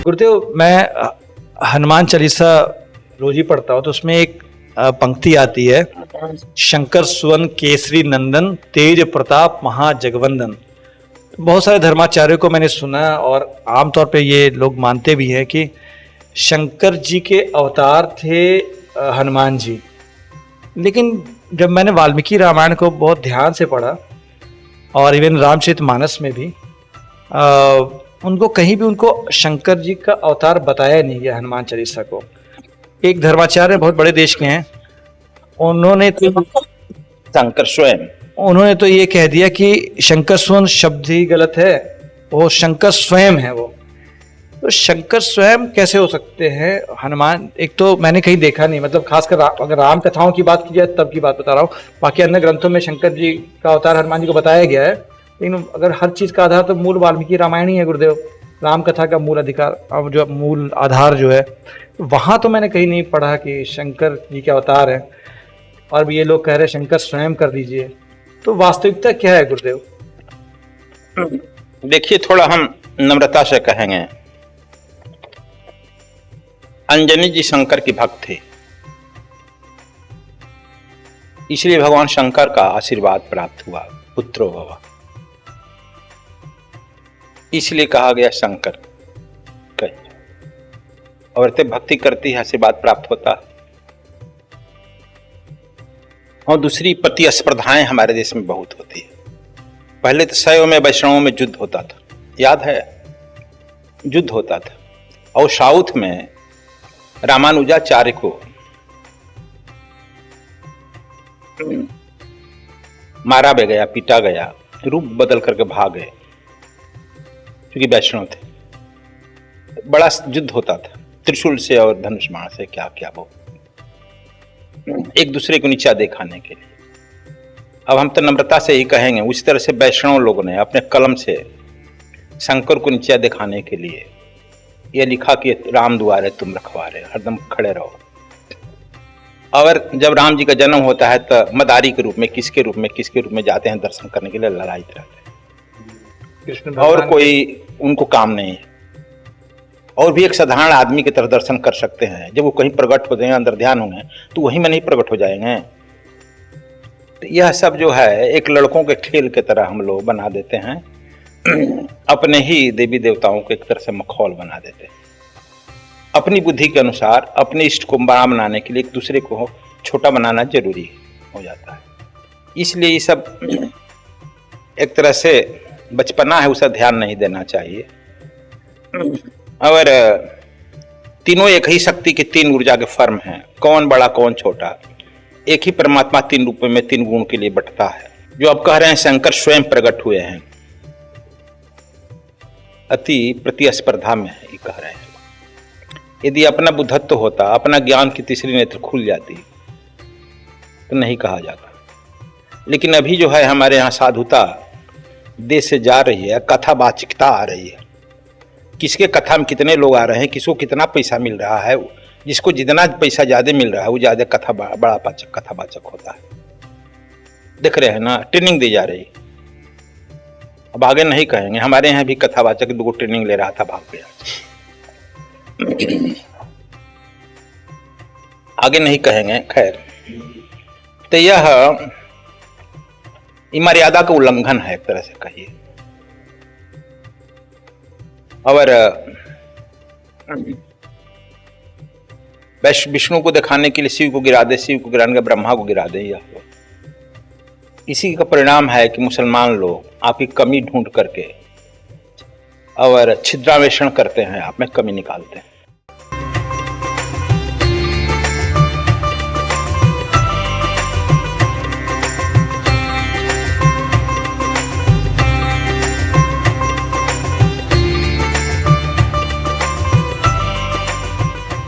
गुरुदेव, मैं हनुमान चालीसा रोज ही पढ़ता हूँ, तो उसमें एक पंक्ति आती है, शंकर सुवन केसरी नंदन तेज प्रताप महाजगवंदन। बहुत सारे धर्माचार्यों को मैंने सुना और आमतौर पे ये लोग मानते भी हैं कि शंकर जी के अवतार थे हनुमान जी। लेकिन जब मैंने वाल्मीकि रामायण को बहुत ध्यान से पढ़ा और इवन रामचरितमानस में भी उनको कहीं भी उनको शंकर जी का अवतार बताया नहीं गया हनुमान चालीसा को। एक धर्माचार्य बहुत बड़े देश के हैं, उन्होंने तो शंकर स्वयं उन्होंने तो ये कह दिया कि शंकर स्वयं शब्द ही गलत है, वो शंकर स्वयं है। वो तो शंकर स्वयं कैसे हो सकते हैं हनुमान? एक तो मैंने कहीं देखा नहीं, मतलब खासकर अगर राम कथाओं की बात की जाए तब की बात बता रहा हूँ। बाकी अन्य ग्रंथों में शंकर जी का अवतार हनुमान जी को बताया गया है, लेकिन अगर हर चीज का आधार तो मूल वाल्मीकि रामायण ही है गुरुदेव। राम कथा का मूल अधिकार, अब जो मूल आधार जो है, वहां तो मैंने कहीं नहीं पढ़ा कि शंकर जी के अवतार है। और ये लोग कह रहे हैं शंकर स्वयं कर दीजिए, तो वास्तविकता क्या है गुरुदेव? देखिए, थोड़ा हम नम्रता से कहेंगे, अंजनी जी शंकर की भक्त थे, इसलिए भगवान शंकर का आशीर्वाद प्राप्त हुआ, पुत्रो भव, इसलिए कहा गया शंकर कह। औरतें भक्ति करती है, आशीर्वाद प्राप्त होता है। और दूसरी प्रतिस्पर्धाएं हमारे देश में बहुत होती है। पहले तो शैव में वैष्णवों में युद्ध होता था, याद है? युद्ध होता था। और साउथ में रामानुजाचार्य को मारा भी गया, पीटा गया, रूप बदल करके भाग गए, क्योंकि वैष्णव थे। बड़ा युद्ध होता था, त्रिशूल से और धनुष बाण से, क्या क्या, वो एक दूसरे को नीचा दिखाने के लिए। अब हम तो नम्रता से ही कहेंगे, उस तरह से वैष्णव लोगों ने अपने कलम से शंकर को नीचा दिखाने के लिए यह लिखा कि राम दुआरे तुम रखवारे, हरदम खड़े रहो। और जब राम जी का जन्म होता है तो मदारी के रूप में, किसके रूप में जाते हैं दर्शन करने के लिए, लड़ाई रहते हैं, और कोई उनको काम नहीं है। और भी एक साधारण आदमी की तरह दर्शन कर सकते हैं। जब वो कहीं प्रकट हो जाएंगे, अंदर ध्यान होंगे, तो वहीं में नहीं प्रकट हो जाएंगे। तो यह सब जो है एक लड़कों के खेल की तरह हम लोग बना देते हैं, अपने ही देवी देवताओं को एक तरह से मखौल बना देते हैं। अपनी बुद्धि के अनुसार अपने इष्ट को बड़ा बनाने के लिए एक दूसरे को छोटा बनाना जरूरी हो जाता है। इसलिए ये सब एक तरह से बचपना है, उसे ध्यान नहीं देना चाहिए। और तीनों एक ही शक्ति के तीन ऊर्जा के फर्म हैं, कौन बड़ा कौन छोटा। एक ही परमात्मा तीन रूपों में तीन गुण के लिए बंटता है। जो आप कह रहे हैं शंकर स्वयं प्रकट हुए हैं, अति प्रतिस्पर्धा में है, ये कह रहे हैं। यदि अपना बुद्धत्व होता, अपना ज्ञान की तीसरी नेत्र खुल जाती, तो नहीं कहा जाता। लेकिन अभी जो है हमारे यहाँ साधुता देश से जा रही है, कथावाचिकता आ रही है। किसके कथा में कितने लोग आ रहे हैं, किसको कितना पैसा मिल रहा है, जिसको जितना पैसा ज्यादा मिल रहा है वो ज्यादा कथावाचक होता है। देख रहे हैं ना, ट्रेनिंग दी जा रही। अब आगे नहीं कहेंगे, हमारे यहाँ भी कथावाचक दो ट्रेनिंग ले रहा था, भाग गया। आगे नहीं कहेंगे, खैर। तो यह मर्यादा का उल्लंघन है, एक तरह से कहिए। और विष्णु को दिखाने के लिए शिव को गिरा दे, शिव को गिराने के ब्रह्मा को गिरा दे। यह इसी का परिणाम है कि मुसलमान लोग आपकी कमी ढूंढ करके और छिद्रान्वेषण करते हैं, आप में कमी निकालते हैं।